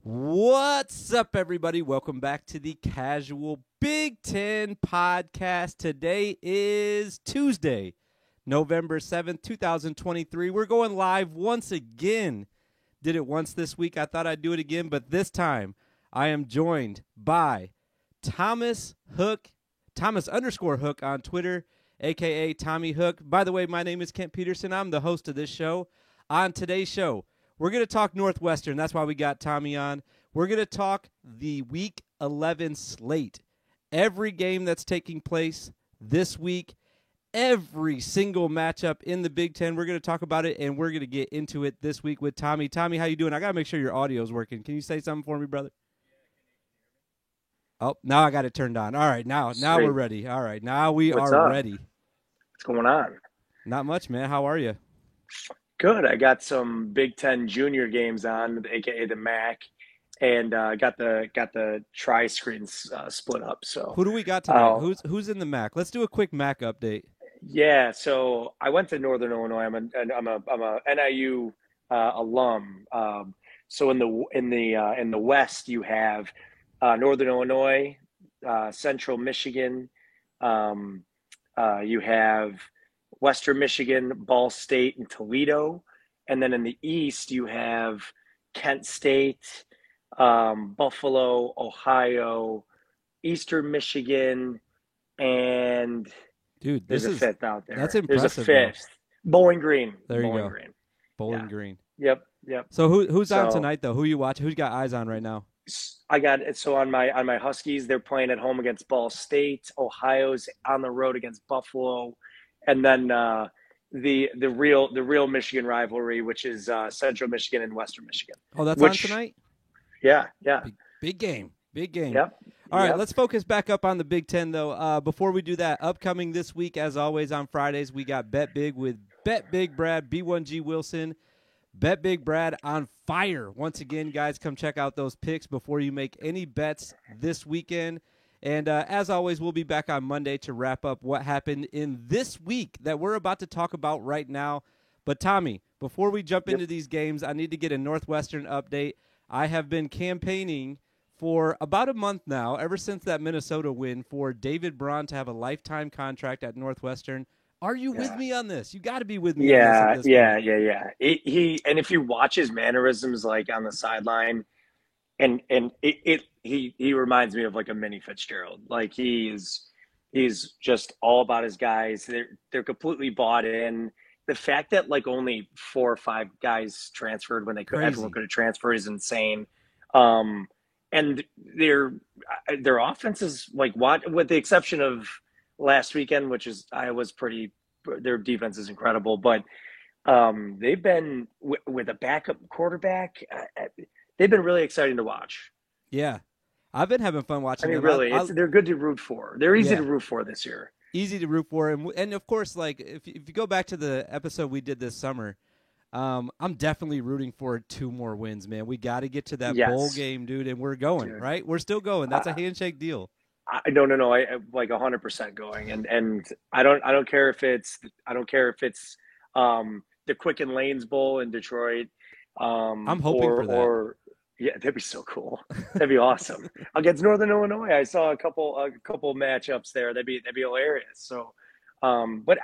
What's up, everybody? Welcome back to the Casual Big Ten Podcast. Today is Tuesday, November 7th, 2023. We're going live once again. Did it once this week. I thought I'd do it again, but this time I am joined by Thomas Hook, Thomas_Hook on Twitter, a.k.a. Tommy Hook. By the way, my name is Kent Peterson. I'm the host of this show. On today's show, we're going to talk Northwestern. That's why we got Tommy on. We're going to talk the Week 11 slate. Every game that's taking place this week, every single matchup in the Big Ten. We're going to talk about it, and we're going to get into it this week with Tommy. Tommy, how you doing? I got to make sure your audio is working. Can you say something for me, brother? Oh, now I got it turned on. All right, now we're ready. All right, now we are ready. What's going on? Not much, man. How are you? Good. I got some Big Ten junior games on, aka the MAC, and got the tri-screen split up. So who do we got tonight? Who's in the MAC? Let's do a quick MAC update. Yeah. So I went to Northern Illinois. I'm a NIU alum. So in the West you have Northern Illinois, Central Michigan. You have Western Michigan, Ball State, and Toledo. And then in the East, you have Kent State, Buffalo, Ohio, Eastern Michigan, and there's a fifth out there. That's impressive. There's a fifth. Bowling Green. There you go. Green. Bowling Green. Yep. So who's on tonight, though? Who you watch? Who's got eyes on right now? I got it. So on my Huskies, they're playing at home against Ball State. Ohio's on the road against Buffalo. And then the real Michigan rivalry, which is Central Michigan and Western Michigan. Oh, that's on tonight? Yeah. Big game. Yep. All right, let's focus back up on the Big Ten, though. Before we do that, upcoming this week, as always, on Fridays, we got Bet Big with Bet Big Brad, B1G Wilson. Bet Big Brad on fire. Once again, guys, come check out those picks before you make any bets this weekend. And as always, we'll be back on Monday to wrap up what happened in this week that we're about to talk about right now. But, Tommy, before we jump into these games, I need to get a Northwestern update. I have been campaigning for about a month now, ever since that Minnesota win, for David Braun to have a lifetime contract at Northwestern. Are you with me on this? You got to be with me on this at this point. He and if you watch his mannerisms, like on the sideline, and he reminds me of like a mini Fitzgerald. Like he's just all about his guys. They're completely bought in. The fact that like only 4 or 5 guys transferred when they could, everyone could have transferred, is insane. And their offense is like, what, with the exception of last weekend, which is their defense is incredible, but they've been with a backup quarterback. They've been really exciting to watch. Yeah. I've been having fun watching them. Really, they're good to root for. They're easy to root for this year. Easy to root for. And of course, like, if you go back to the episode we did this summer, I'm definitely rooting for 2 more wins, man. We got to get to that bowl game, dude, and we're going, right? We're still going. That's a handshake deal. No. I like 100% going. And I don't care if it's the Quicken Lanes Bowl in Detroit. I'm hoping for that. Yeah, that'd be so cool. That'd be awesome. Against Northern Illinois, I saw a couple matchups there. That'd be hilarious. So, but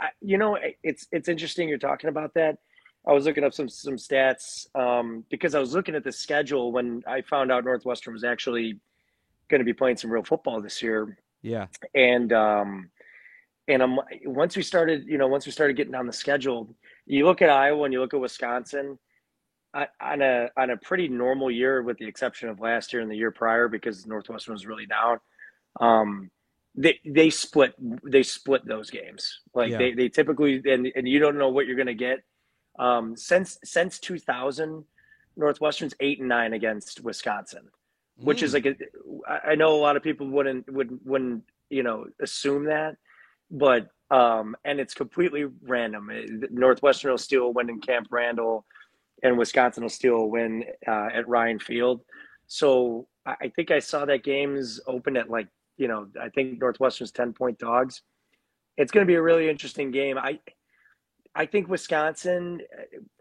it's interesting you're talking about that. I was looking up some stats because I was looking at the schedule when I found out Northwestern was actually going to be playing some real football this year. Yeah, and once we started getting down the schedule, you look at Iowa and you look at Wisconsin. On a pretty normal year, with the exception of last year and the year prior, because Northwestern was really down, they split those games. Like they typically, and you don't know what you're going to get. Since 2000, Northwestern's 8-9 against Wisconsin, which is like I know a lot of people wouldn't assume that, but and it's completely random. Northwestern will steal a win in Camp Randall, and Wisconsin will steal a win at Ryan Field. So I think I saw that game's open at I think Northwestern's 10-point dogs. It's going to be a really interesting game. I think Wisconsin,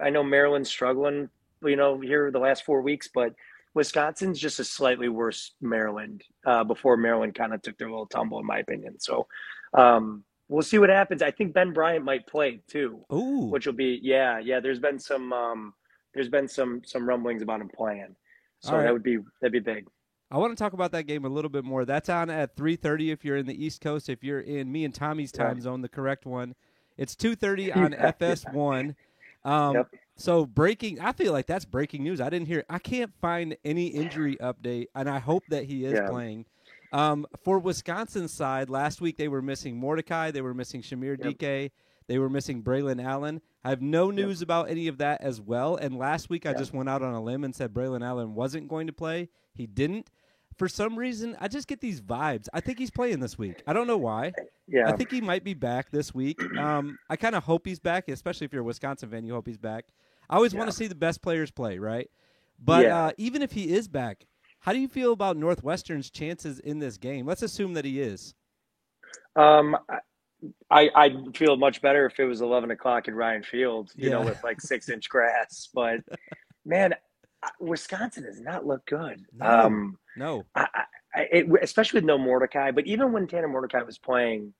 I know Maryland's struggling, here the last 4 weeks, but Wisconsin's just a slightly worse Maryland before Maryland kind of took their little tumble, in my opinion. So we'll see what happens. I think Ben Bryant might play too, Ooh. which will be yeah. There's been some rumblings about him playing, All so right. that'd be big. I want to talk about that game a little bit more. That's on at 3:30 if you're in the East Coast. If you're in me and Tommy's Yeah. time zone, the correct one, it's 2:30 on Yeah, FS1. Yep. So breaking, I feel like that's breaking news. I didn't hear. I can't find any injury update, and I hope that he is Yeah. playing. For Wisconsin's side, last week they were missing Mordecai, they were missing Shamir Yep. DK, they were missing Braylon Allen. I have no news about any of that as well. And last week I Yeah. just went out on a limb and said Braylon Allen wasn't going to play. He didn't. For some reason, I just get these vibes. I think he's playing this week. I don't know why. Yeah. I think he might be back this week. I kind of hope he's back, especially if you're a Wisconsin fan. You hope he's back. I always want to see the best players play, right? But even if he is back, how do you feel about Northwestern's chances in this game? Let's assume that he is. I'd feel much better if it was 11 o'clock in Ryan Field, with like 6-inch grass. But man, Wisconsin does not look good. No. Especially with no Mordecai. But even when Tanner Mordecai was playing,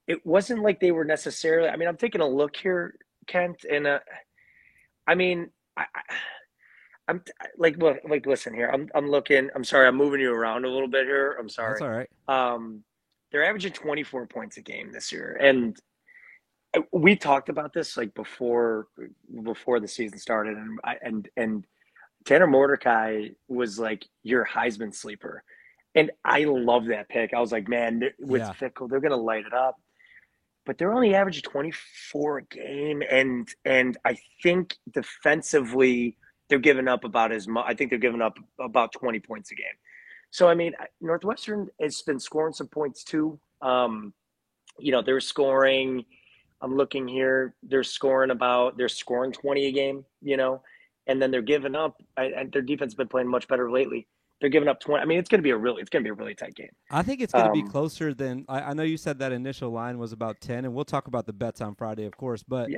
it wasn't like they were necessarily. I mean, I'm taking a look here, Kent, and I mean, I'm like, listen here. I'm looking. I'm sorry. I'm moving you around a little bit here. I'm sorry. That's all right. They're averaging 24 points a game this year, and we talked about this like before the season started, and Tanner Mordecai was like your Heisman sleeper, and I love that pick. I was like, man, with Fickle, they're gonna light it up, but they're only averaging 24 a game, and I think defensively they're giving up about as much. I think they're giving up about 20 points a game. So, I mean, Northwestern has been scoring some points too. They're scoring. I'm looking here. They're scoring 20 a game, and then they're giving up. And their defense has been playing much better lately. They're giving up 20. I mean, it's going to be a really tight game. I think it's going to be closer than I know. You said that initial line was about 10, and we'll talk about the bets on Friday, of course. But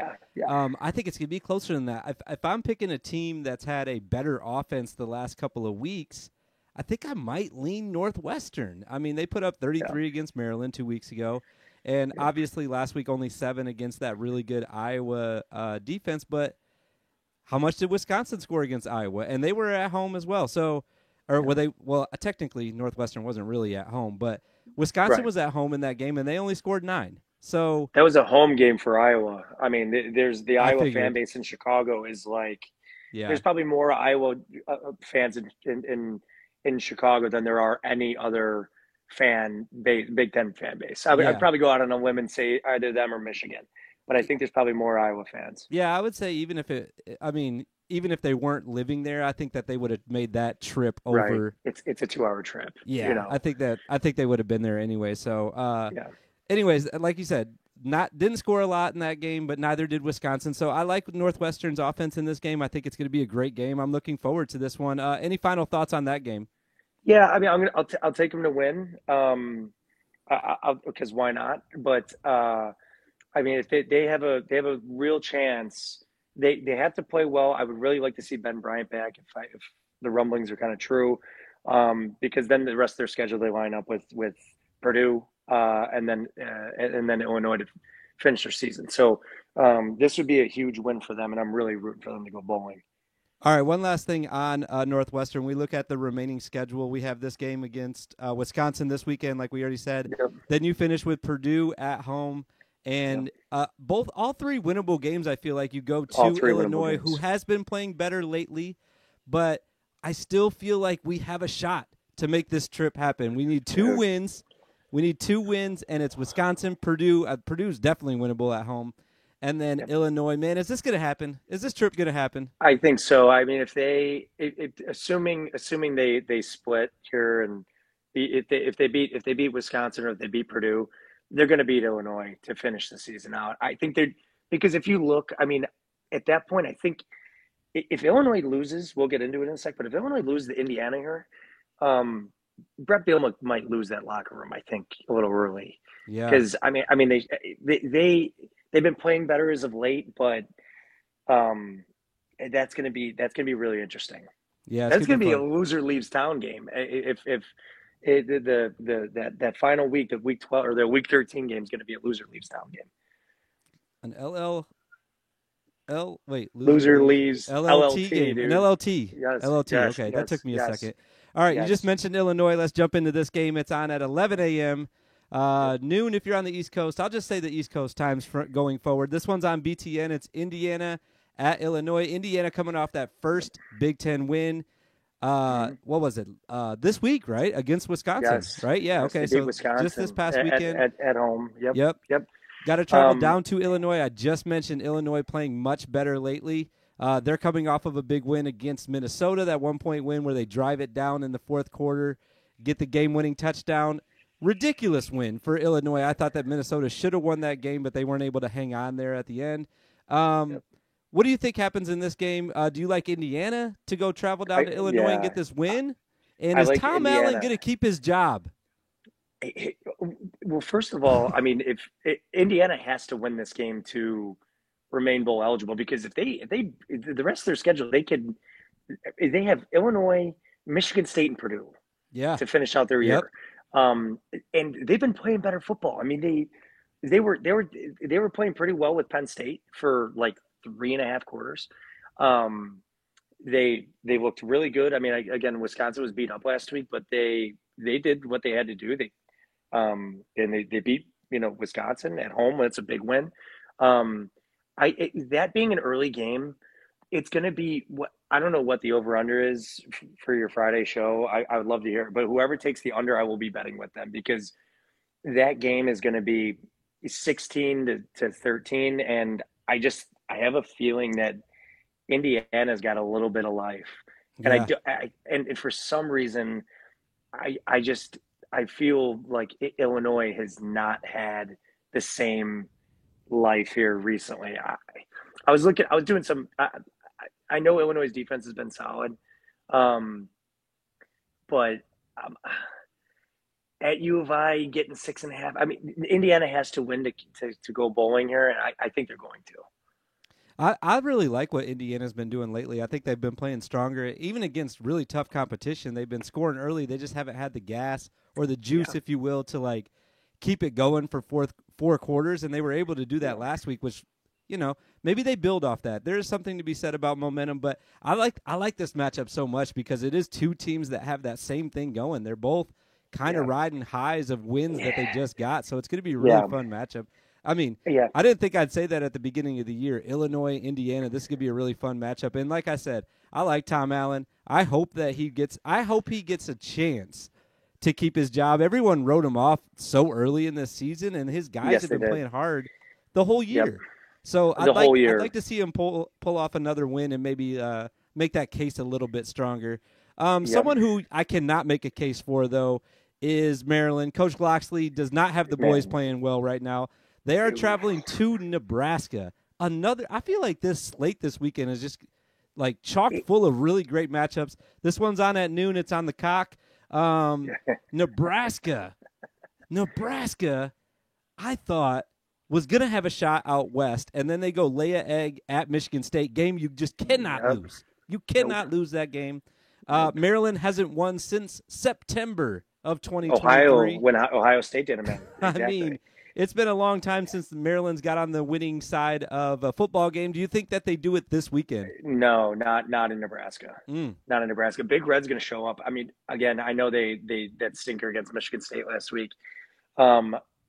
I think it's going to be closer than that. If I'm picking a team that's had a better offense the last couple of weeks, I think I might lean Northwestern. I mean, they put up 33 against Maryland 2 weeks ago, and obviously last week only 7 against that really good Iowa defense. But how much did Wisconsin score against Iowa? And they were at home as well. So, technically Northwestern wasn't really at home, but Wisconsin was at home in that game, and they only scored 9. So that was a home game for Iowa. I mean, there's the Iowa fan base in Chicago is like, there's probably more Iowa fans in Chicago than there are any other Big Ten fan base. I'd probably go out on a limb and say either them or Michigan, but I think there's probably more Iowa fans. Yeah, I would say even if they weren't living there, I think that they would have made that trip over. Right. It's a 2-hour trip. Yeah, I think they would have been there anyway. So, anyways, like you said, didn't score a lot in that game, but neither did Wisconsin. So I like Northwestern's offense in this game. I think it's going to be a great game. I'm looking forward to this one. Any final thoughts on that game? Yeah, I mean, I'll take them to win. Because why not? But I mean, if they have a real chance, they have to play well. I would really like to see Ben Bryant back if the rumblings are kind of true, because then the rest of their schedule they line up with Purdue and then Illinois to finish their season. So this would be a huge win for them, and I'm really rooting for them to go bowling. All right, one last thing on Northwestern. We look at the remaining schedule. We have this game against Wisconsin this weekend, like we already said. Yep. Then you finish with Purdue at home. And all 3 winnable games, I feel like you go to Illinois, who has been playing better lately. But I still feel like we have a shot to make this trip happen. We need 2 wins. We need 2 wins, and it's Wisconsin, Purdue. Purdue's definitely winnable at home. And then Illinois. Man, is this going to happen? Is this trip going to happen? I think so. I mean, assuming they split here, and if they beat Wisconsin or if they beat Purdue, they're going to beat Illinois to finish the season out. I think because if you look, I mean, at that point, I think if Illinois loses, we'll get into it in a sec. But if Illinois loses to Indiana here, Brett Bielema might lose that locker room. I think a little early. Yeah. Because I mean, they've been playing better as of late, but that's going to be really interesting. Yeah, it's That's gonna going to be be a fun. loser leaves town game. If that final week, the week 12 or the week 13 game is going to be a loser leaves town game. An wait, loser Loser leaves leaves LLT LLT, game. An dude. LLT. Yes, LLT. yes, Okay, that took yes, me a yes, second. All right, you just yes. mentioned Illinois. Let's jump into this game. It's on at 11 a.m. Yep. Noon if you're on the East Coast. I'll just say the East Coast times going forward. This one's on BTN. It's Indiana at Illinois. Indiana coming off that first Big Ten win. What was it? This week, right? Against Wisconsin, Yes, right? Yeah, yes. okay. They beat So just this Wisconsin past weekend. at home. Yep, Yep. yep. Got to travel down to Illinois. I just mentioned Illinois playing much better lately. They're coming off of a big win against Minnesota, that 1-point win where they drive it down in the fourth quarter, get the game-winning touchdown. Ridiculous win for Illinois. I thought that Minnesota should have won that game, but they weren't able to hang on there at the end. Yep. What do you think happens in this game? Do you like Indiana to go travel down to Illinois and get this win? And I is like Tom Indiana. Allen going to keep his job? Well, first of all, I mean, if Indiana has to win this game to remain bowl eligible, because if the rest of their schedule, they have Illinois, Michigan State, and Purdue to finish out their year. And they've been playing better football. I mean, they were playing pretty well with Penn State for like 3.5 quarters. They looked really good. I mean, again, Wisconsin was beat up last week, but they did what they had to do. And they beat Wisconsin at home. That's a big win. That being an early game, it's going to be what I don't know what the over under is for your Friday show. I would love to hear it, but whoever takes the under, I will be betting with them because that game is going to be 16 to 13, and I have a feeling that Indiana's got a little bit of life, and and for some reason, I feel like Illinois has not had the same life here recently. I was doing some. I know Illinois' defense has been solid, but at U of I getting 6.5. I mean, Indiana has to win to go bowling here, and I think they're going to. I really like what Indiana's been doing lately. I think they've been playing stronger, even against really tough competition. They've been scoring early. They just haven't had the gas or the juice, if you will, to like keep it going for four quarters. And they were able to do that last week, which maybe they build off that. There is something to be said about momentum, but I like this matchup so much because it is two teams that have that same thing going. They're both kind of riding highs of wins that they just got, so it's going to be a really fun matchup. I mean, I didn't think I'd say that at the beginning of the year. Illinois, Indiana, this could be a really fun matchup. And like I said, I like Tom Allen. I hope he gets a chance to keep his job. Everyone wrote him off so early in this season, and his guys have been playing hard the whole year. Yep. So I'd like to see him pull off another win and maybe make that case a little bit stronger. Someone who I cannot make a case for, though, is Maryland. Coach Loxley does not have the boys playing well right now. They are traveling to Nebraska. I feel like this slate this weekend is just like chock full of really great matchups. This one's on at noon. It's on the cock. Nebraska, I thought was going to have a shot out west, and then they go lay an egg at Michigan State. Game you just cannot lose. You cannot lose that game. Maryland hasn't won since September of 2023. When Ohio State did them. Exactly. I mean, it's been a long time since Maryland's got on the winning side of a football game. Do you think that they do it this weekend? No, not in Nebraska. Not in Nebraska. Big Red's going to show up. I mean, again, I know they that stinker against Michigan State last week.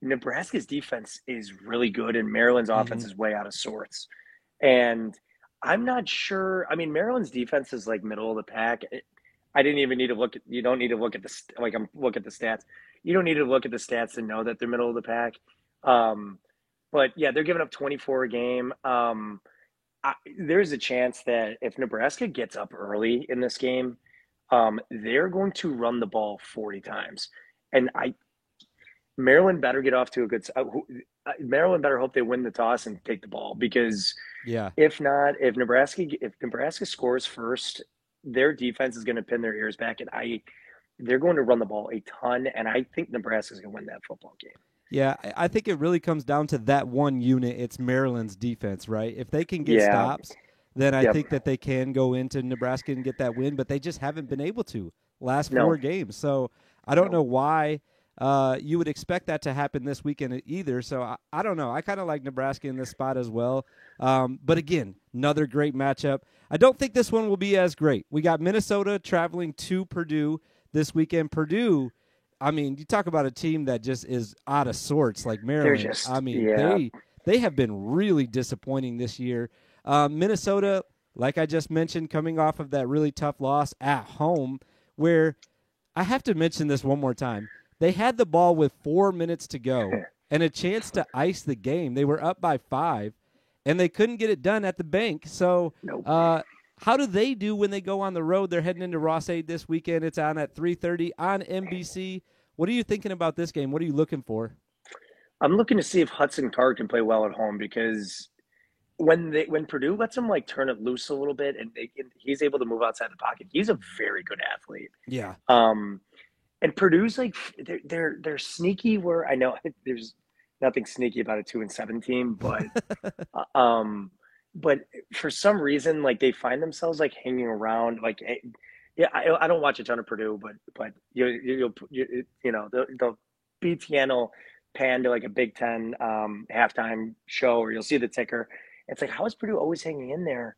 Nebraska's defense is really good, and Maryland's offense is way out of sorts. And I'm not sure. I mean, Maryland's defense is like middle of the pack. I didn't even need to look at. You don't need to look at look at the stats. You don't need to look at the stats to know that they're middle of the pack. But yeah, they're giving up 24 a game. There's a chance that if Nebraska gets up early in this game, they're going to run the ball 40 times. And Maryland better get off to a good Maryland better hope they win the toss and take the ball, because if not, if Nebraska scores first, their defense is going to pin their ears back, and they're going to run the ball a ton, and I think Nebraska's going to win that football game. Yeah, I think it really comes down to that one unit. It's Maryland's defense, right? If they can get stops, then I Yep. think that they can go into Nebraska and get that win, but they just haven't been able to last No. 4 games. So I don't No. know why you would expect that to happen this weekend either. So I don't know. I kind of like Nebraska in this spot as well. But again, another great matchup. I don't think this one will be as great. We got Minnesota traveling to Purdue this weekend. Purdue, I mean, you talk about a team that just is out of sorts, like Maryland. Just, I mean, yeah. they have been really disappointing this year. Minnesota, like I just mentioned, coming off of that really tough loss at home, where I have to mention this one more time. They had the ball with 4 minutes to go and a chance to ice the game. They were up by 5, and they couldn't get it done at the bank. So Nope. how do they do when they go on the road? They're heading into Ross-Ade this weekend. It's on at 3:30 on NBC. What are you thinking about this game? What are you looking for? I'm looking to see if Hudson Card can play well at home, because when Purdue lets him like turn it loose a little bit and he's able to move outside the pocket, he's a very good athlete. Yeah. And Purdue's like they're sneaky. Where I know there's nothing sneaky about a 2-7 team, but for some reason, like they find themselves like hanging around. Like, yeah, I don't watch a ton of Purdue, but you know the BTN will pan to like a Big Ten halftime show, or you'll see the ticker. It's like, how is Purdue always hanging in there?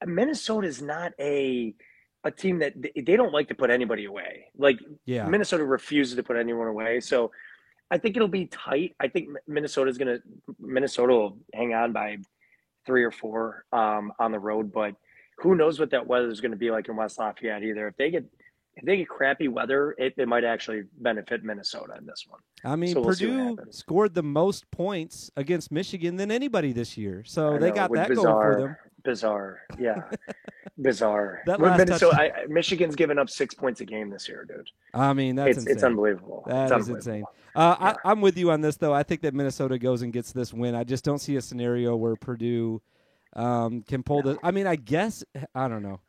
Minnesota is not a team that they don't like to put anybody away. Like, Yeah. Minnesota refuses to put anyone away. So I think it'll be tight. I think Minnesota will hang on by 3 or 4 on the road, but who knows what that weather is going to be like in West Lafayette either. If they get crappy weather, it might actually benefit Minnesota in this one. I mean, So we'll see what Purdue happens. scored the most points against Michigan than anybody this year. So I they know, got with that going for them. Bizarre. Yeah. Bizarre. That With last Minnesota, Michigan's given up 6 points a game this year, dude. I mean, that's insane. It's unbelievable. That It's is insane. Yeah. I'm with you on this, though. I think that Minnesota goes and gets this win. I just don't see a scenario where Purdue can pull the. I mean, I guess I don't know.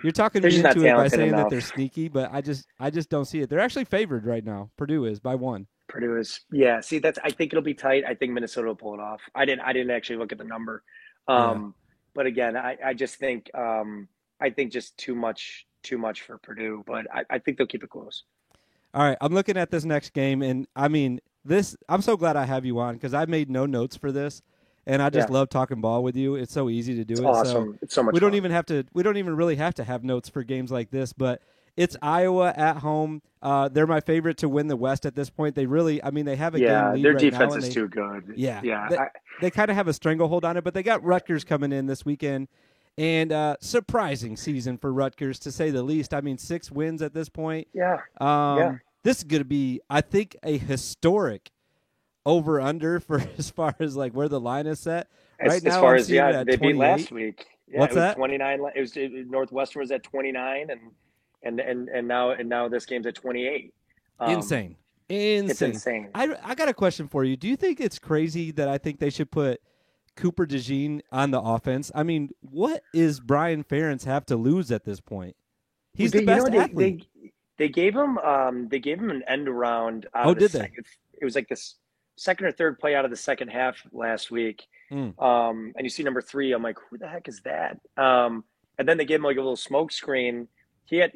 You're talking They're me just not into it by talented saying that enough. they're sneaky, but I just don't see it. They're actually favored right now. Purdue is by 1. Purdue is, yeah. See, I think it'll be tight. I think Minnesota will pull it off. I didn't actually look at the number, but again, I just think I think just too much for Purdue. But I think they'll keep it close. All right, I'm looking at this next game, and I mean this. I'm so glad I have you on because I made no notes for this, and I just love talking ball with you. It's so easy to do. It's it. awesome. So it's so much. We fun. don't even really have to have notes for games like this, but it's Iowa at home. They're my favorite to win the West at this point. They really, I mean, they have a game lead their right defense now, is too good. Yeah. They kind of have a stranglehold on it, but they got Rutgers coming in this weekend. And surprising season for Rutgers, to say the least. I mean, 6 wins at this point. Yeah. This is going to be, I think, a historic over-under for as far as like where the line is set. Right as now, far I'm as seeing it at they beat 28. last week. Yeah, What's it was that? 29. It was Northwestern was at 29, and now this game's at 28. Insane. It's insane. I got a question for you. Do you think it's crazy that I think they should put Cooper DeJean on the offense? I mean, what is Brian Ferentz have to lose at this point? He's the best athlete. They gave him an end around. Did they? It was like this second or third play out of the second half last week. And you see number 3. I'm like, who the heck is that? And then they gave him like a little smoke screen. He had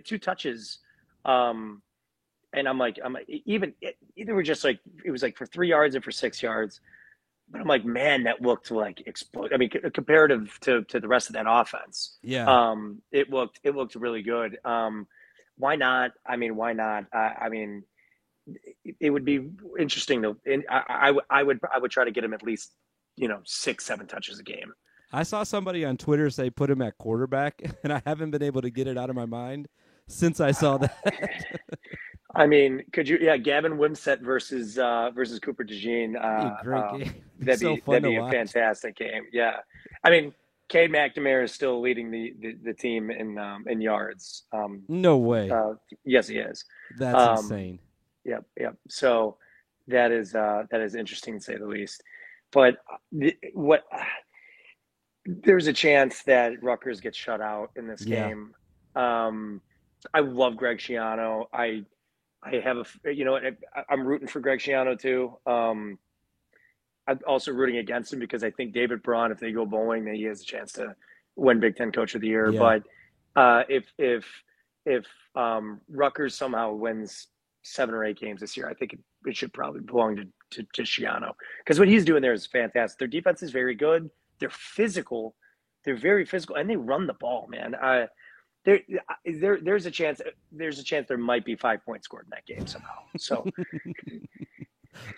2 touches. And I'm like, either were just like, it was like for 3 yards or for 6 yards. But I'm like, man, that looked like explode. I mean, comparative to the rest of that offense. Yeah. It looked really good. Why not? I mean, why not? I mean, it would be interesting to. I would try to get him at least 6-7 touches a game. I saw somebody on Twitter say put him at quarterback, and I haven't been able to get it out of my mind since I saw that. I mean, could you? Yeah, Gavin Wimsett versus Cooper DeJean. Great game. That'd be a fantastic game. Yeah, I mean, Cade McNamara is still leading the team in yards. No way. Yes, he is. That's insane. Yep. So that is interesting to say the least. But there's a chance that Rutgers gets shut out in this game. I love Greg Schiano. I have I'm rooting for Greg Schiano too. I'm also rooting against him because I think David Braun, if they go bowling, that he has a chance to win Big Ten Coach of the Year. Yeah. But if Rutgers somehow wins 7 or 8 games this year, I think it should probably belong to Schiano, because what he's doing there is fantastic. Their defense is very good. They're physical. They're very physical, and they run the ball, man. There's a chance. There's a chance there might be 5 points scored in that game somehow. So.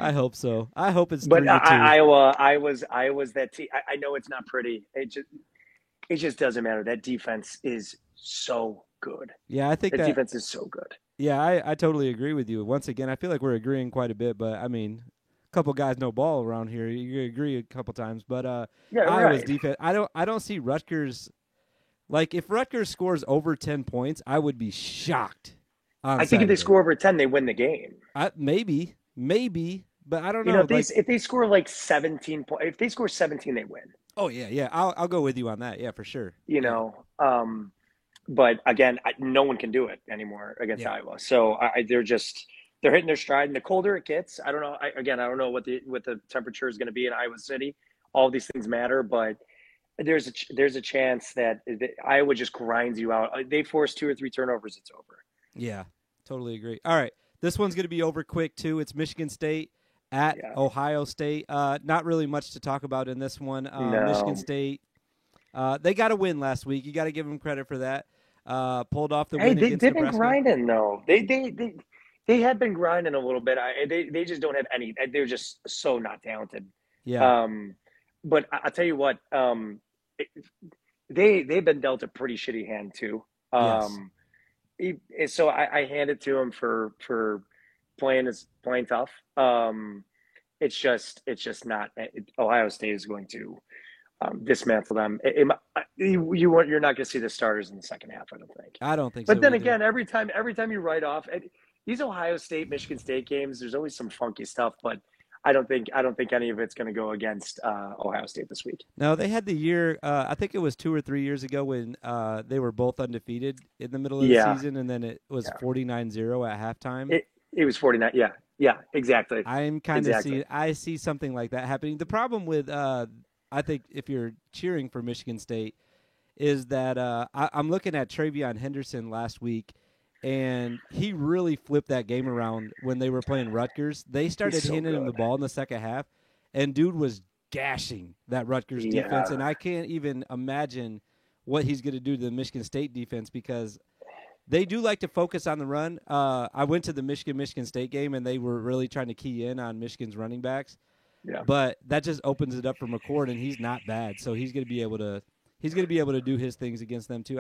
I hope so. I hope it's 3-2. But Iowa's that team. I know it's not pretty. It just doesn't matter. That defense is so good. Yeah, I think that that defense is so good. Yeah, I totally agree with you. Once again, I feel like we're agreeing quite a bit, but I mean, a couple guys know ball around here. You agree a couple times, but Iowa's defense. I don't see Rutgers. Like, if Rutgers scores over 10 points, I would be shocked. I think if they score over 10, they win the game. Maybe, but I don't know. If they score like 17 points, if they score 17, they win. Oh yeah, I'll go with you on that. Yeah, for sure. But again, no one can do it anymore against Iowa. So they're hitting their stride. And the colder it gets, I don't know. I don't know what the temperature is going to be in Iowa City. All these things matter, but there's a chance that Iowa just grinds you out. They force 2 or 3 turnovers, it's over. Yeah, totally agree. All right, this one's going to be over quick too. It's Michigan State at Ohio State. Not really much to talk about in this one. No. Michigan State, they got a win last week. You got to give them credit for that. Pulled off the win against Nebraska. They've been grinding though. They had been grinding a little bit. They just don't have any. They're just so not talented. Yeah. But I'll tell you what. They've been dealt a pretty shitty hand too. So I hand it to him for playing tough. It's just not. Ohio State is going to dismantle them. You're not going to see the starters in the second half, I don't think. I don't think so. But then again, every time you write off these Ohio State, Michigan State games, there's always some funky stuff, but I don't think any of it's going to go against Ohio State this week. No, they had the year. I think it was 2 or 3 years ago when they were both undefeated in the middle of the season, and then it was 49-0 at halftime. It was 49. Yeah, exactly. I'm kind of I see something like that happening. The problem with I think if you're cheering for Michigan State is that I'm looking at Travion Henderson last week. And he really flipped that game around when they were playing Rutgers. They started handing him the ball in the second half, and dude was gashing that Rutgers defense. And I can't even imagine what he's going to do to the Michigan State defense, because they do like to focus on the run. I went to the Michigan State game, and they were really trying to key in on Michigan's running backs. Yeah. But that just opens it up for McCord, and he's not bad, so he's going to be able to do his things against them too.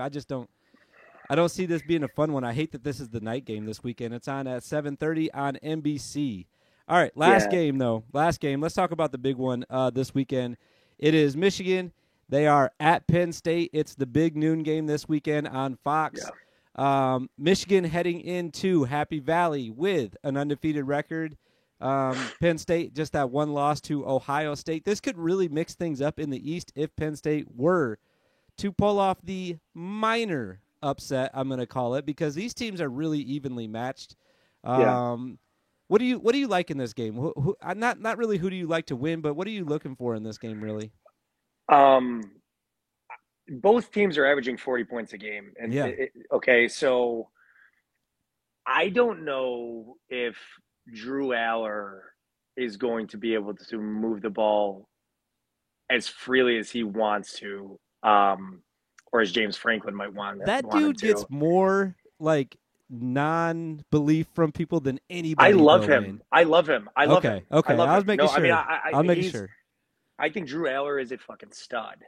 I don't see this being a fun one. I hate that this is the night game this weekend. It's on at 7:30 on NBC. All right, last game, though. Last game. Let's talk about the big one this weekend. It is Michigan. They are at Penn State. It's the big noon game this weekend on Fox. Yeah. Michigan heading into Happy Valley with an undefeated record. Penn State, just that one loss to Ohio State. This could really mix things up in the East if Penn State were to pull off the minor upset, I'm going to call it, because these teams are really evenly matched. What do you like in this game? Not really who do you like to win, but what are you looking for in this game, really? Both teams are averaging 40 points a game. And so I don't know if Drew Aller is going to be able to move the ball as freely as he wants to, or as James Franklin might want. That dude gets more like non-belief from people than anybody. I love him. I love him. Okay. I was making sure. I'll make sure. I think Drew Aller is a fucking stud.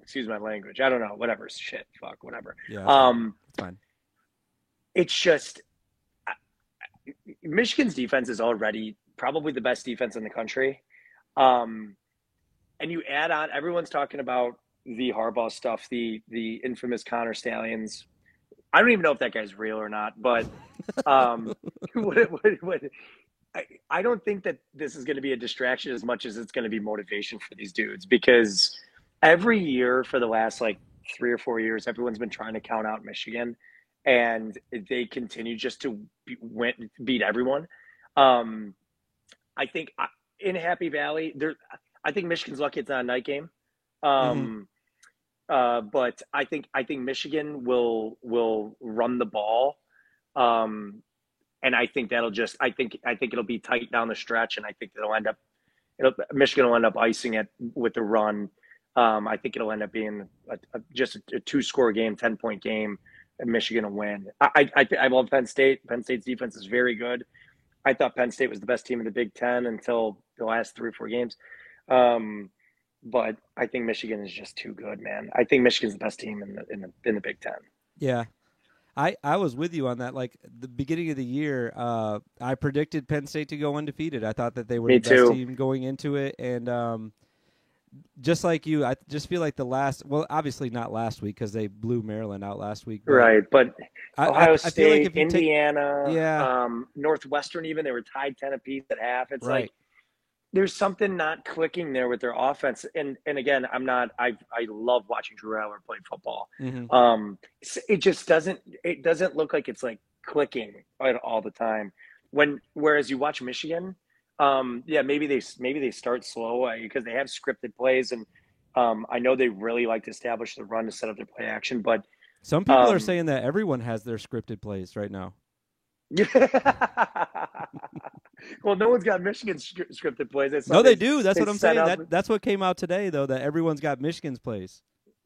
Excuse my language. I don't know. Whatever. Shit. Fuck. Whatever. Yeah. It's fine. It's just Michigan's defense is already probably the best defense in the country. And you add on, everyone's talking about the Harbaugh stuff, the infamous Connor Stallions. I don't even know if that guy's real or not, but I don't think that this is going to be a distraction as much as it's going to be motivation for these dudes, because every year for the last 3 or 4 years, everyone's been trying to count out Michigan, and they continue just to beat everyone. I think in Happy Valley, I think Michigan's lucky it's not a night game. Hmm. But I think Michigan will run the ball, um, and I think I think it'll be tight down the stretch, and I think Michigan will end up icing it with the run. I think it'll end up being just a two-score game, 10-point game, and Michigan will win. I love Penn State. Penn State's defense is very good. I thought Penn State was the best team in the Big Ten until the last 3 or 4 games. Um, but I think Michigan is just too good, man. I think Michigan's the best team in the Big Ten. Yeah. I was with you on that. Like the beginning of the year, I predicted Penn State to go undefeated. I thought that they were Me the best too. team going into it, and just like you, I just feel like obviously not last week because they blew Maryland out last week, but Right, but Ohio I feel like State, if you take, Indiana, yeah, Northwestern, even they were tied 10 apiece at half. It's like right, there's something not clicking there with their offense. And again, I love watching Drew Aller play football. hmm It just doesn't look like it's like clicking all the time. Whereas you watch Michigan, yeah, maybe they start slow because they have scripted plays, and I know they really like to establish the run to set up their play action, but some people are um, saying that everyone has their scripted plays right now. well, no one's got Michigan scripted plays. I saw No, they do. That's they what I'm set saying. up. That's what came out today, though. That everyone's got Michigan's plays.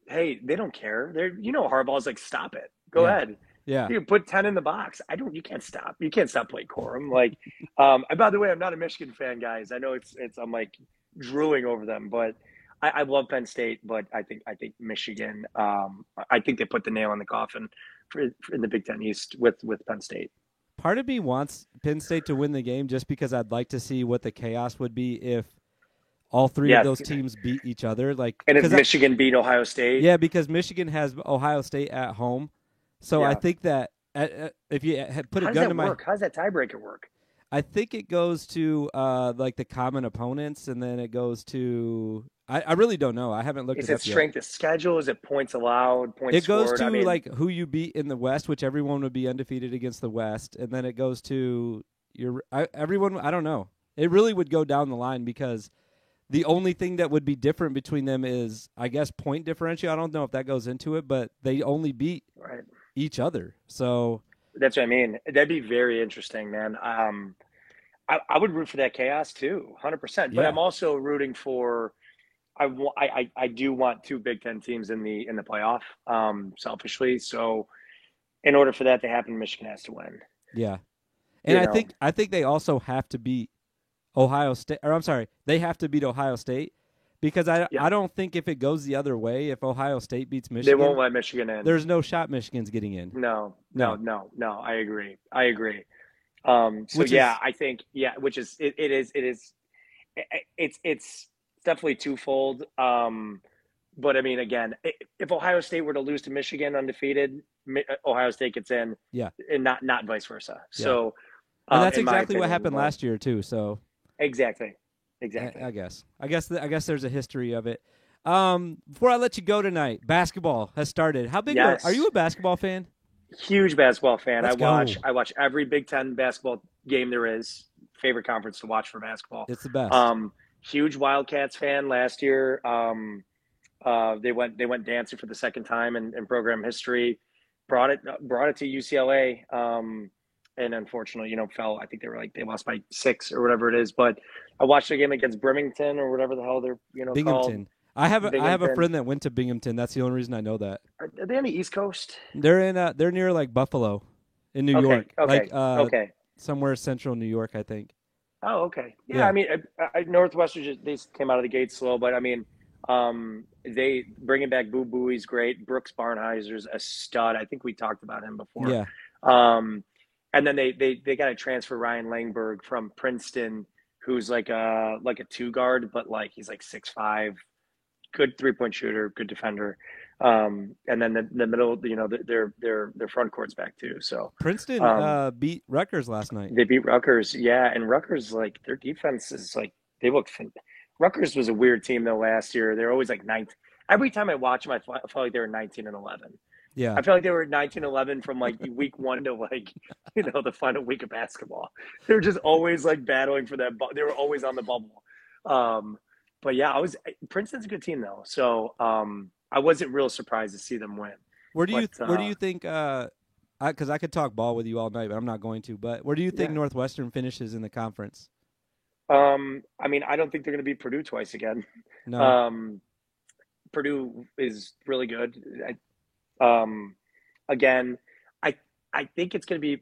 Hey, they don't care. Harbaugh's like, stop it. Go Yeah, ahead. yeah. You put 10 in the box. You can't stop. You can't stop playing Corum. Like, and by the way, I'm not a Michigan fan, guys. I know I'm like drooling over them, but I love Penn State, but I think Michigan, I think they put the nail in the coffin in the Big Ten East with Penn State. Part of me wants Penn State to win the game just because I'd like to see what the chaos would be if all three of Yeah. those teams beat each other. Like, And if Michigan beat Ohio State, yeah, because Michigan has Ohio State at home, so I yeah. think that if you had put a How does gun to that work? How does that tiebreaker work? I think it goes to like the common opponents, and then it goes to I really don't know. I haven't looked Is it it up yet. strength of schedule? Is it points allowed, points It goes scored? to I mean, like who you beat in the West, which everyone would be undefeated against the West, and then it goes to everyone. I don't know. It really would go down the line because the only thing that would be different between them is, I guess, point differential. I don't know if that goes into it, but they only beat right. each other. So That's what I mean. That'd be very interesting, man. I would root for that chaos too, 100%. But yeah, I'm also rooting for. I do want two Big Ten teams in the playoff. Selfishly, so in order for that to happen, Michigan has to win. yeah, and You know, I think they also have to beat Ohio State. Or I'm sorry, they have to beat Ohio State because yeah, I don't think if it goes the other way, if Ohio State beats they won't Michigan, let Michigan in. there's no shot Michigan's getting in. No, no, No, no, no. I agree. I agree. So which yeah, is I think yeah, which is it's definitely twofold. But I mean, again, if Ohio State were to lose to Michigan undefeated, Ohio State gets in, yeah, and not vice versa. yeah. So, And that's in my exactly what opinion, happened well, last year too. So exactly, I exactly. guess, I guess there's a history of it. Before I let you go tonight, basketball has started. How big are you Yes, a basketball fan? huge basketball fan. I Let's watch go. I watch every Big Ten basketball game there is. Favorite conference to watch for basketball. It's the best. Um, Huge Wildcats fan last year. They went dancing for the second time in program history. Brought it to UCLA. And unfortunately, fell. I think they lost by 6 or whatever it is. But I watched a game against Birmingham or whatever the hell they're called. Binghamton. I have a Binghamton. friend that went to Binghamton. That's the only reason I know that. Are they on the East Coast? They're near like Buffalo in New Okay, York. Like okay, okay. somewhere central New York, I think. Oh, okay. Yeah, Yeah. I mean, Northwestern they came out of the gate slow, but I mean, they bringing back Boo Booey's great. Brooks Barnheiser's a stud. I think we talked about him before. Yeah. Um, and then they got to transfer Ryan Langberg from Princeton, who's like a two guard, but like he's like 6'5", good 3-point shooter, good defender. And then the middle, their front court's back too. So Princeton um, beat Rutgers last night. they beat Rutgers, yeah, and Rutgers like their defense is like they look. Rutgers was a weird team though last year. They're always like ninth. Every time I watch them, I felt like they were 19 and 11. Yeah. I feel like they were 1911 from like week one to like, the final week of basketball. They were just always like battling for that. They were always on the bubble. But yeah, Princeton's a good team though. So I wasn't real surprised to see them win. Where do you think, because I could talk ball with you all night, but I'm not going to, but where do you think Yeah. Northwestern finishes in the conference? I mean, I don't think they're going to beat Purdue twice again. No. Um, Purdue is really good. Again, I I think it's going to be.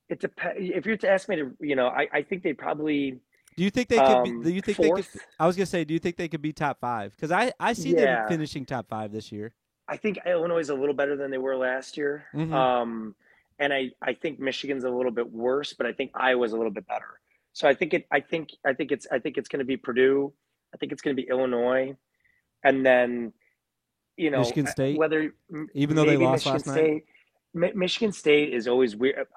It depends. If you're to ask me to, I think they probably Do you think they could be? Do you think they could? fourth. I was gonna say, do you think they could be top five? Because I see them Yeah, finishing top five this year. I think Illinois is a little better than they were last year. Hmm. And I think Michigan's a little bit worse, but I think Iowa's a little bit better. So I think it's going to be Purdue. I think it's going to be Illinois, and then Michigan State, whether even though they maybe lost Michigan last night. State. Michigan State is always weird.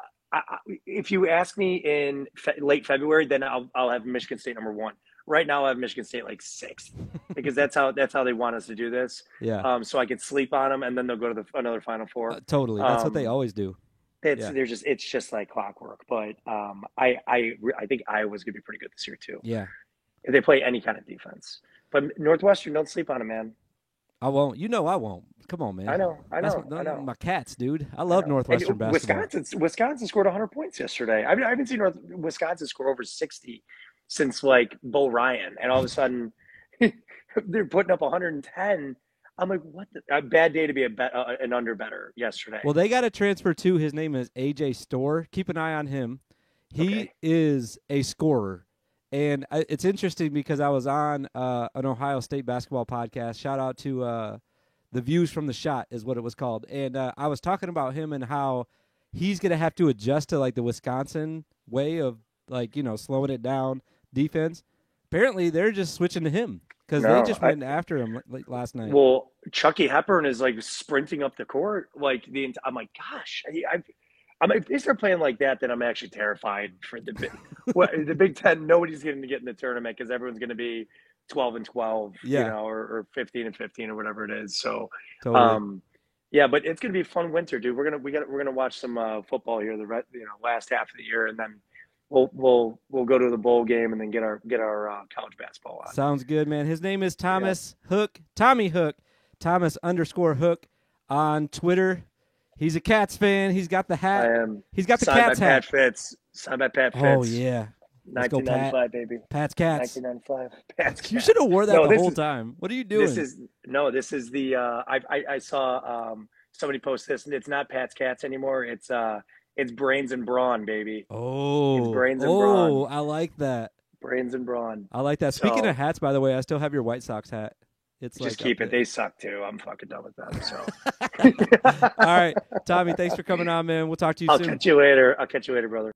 If you ask me in late February, then I'll have Michigan State number one. Right now, I have Michigan State like sixth because that's how they want us to do this. Yeah, So I could sleep on them, and then they'll go to another Final Four. totally. That's what they Um, always do. Yeah, it's just like clockwork. But I think Iowa's gonna be pretty good this year too yeah. if they play any kind of defense. But Northwestern, don't sleep on them, man. I won't. You know I won't. Come on, man. I know, I That's know, I know. my cats, dude. I I love know. And Northwestern basketball. Wisconsin scored 100 points yesterday. I haven't seen Wisconsin score over 60 since like Bo Ryan, and all of a sudden they're putting up 110. I'm like, what? A bad day to be an under better yesterday. Well, they got a transfer too. His name is AJ Storr. Keep an eye on him. He Okay. is a scorer. And it's interesting because I was on an Ohio State basketball podcast. Shout out to The Views from the Shot is what it was called. And I was talking about him and how he's going to have to adjust to like the Wisconsin way of like, slowing it down defense. Apparently, they're just switching to him because they No, just went after him like last night. well, Chucky Hepburn is like sprinting up the court. Like I'm like, gosh, I'm if they start playing like that, then I'm actually terrified for the Big Ten. Nobody's going to get in the tournament because everyone's going to be 12-12, Yeah. or 15-15 or whatever it is. So, Totally. yeah, but it's going to be a fun winter, dude. We're gonna watch some football here last half of the year, and then we'll go to the bowl game and then get our college basketball on. Sounds good, man. His name is Thomas Hook, Tommy Hook, Thomas_Hook on Twitter. He's a Cats fan. He's got the hat. I am. He's got the Signed Cats by hat. Pat Fitz. Signed by Pat Fitz. Oh yeah, let's go, Pat. 1995, baby. Pat's Cats. 1995. Pat's Cats. You should have wore that No, the this whole is- time. What are you doing? This is the I saw somebody post this, and it's not Pat's Cats anymore. It's Brains and Brawn, baby. oh, It's Brains and Brawn. I like that. Brains and Brawn. I like that. Speaking So- of hats, by the way, I still have your White Sox hat. It's Just like keep up it. They suck too. I'm fucking done with them. So there. All right, Tommy, thanks for coming on, man. We'll talk to you I'll soon. catch you later. I'll catch you later, brother.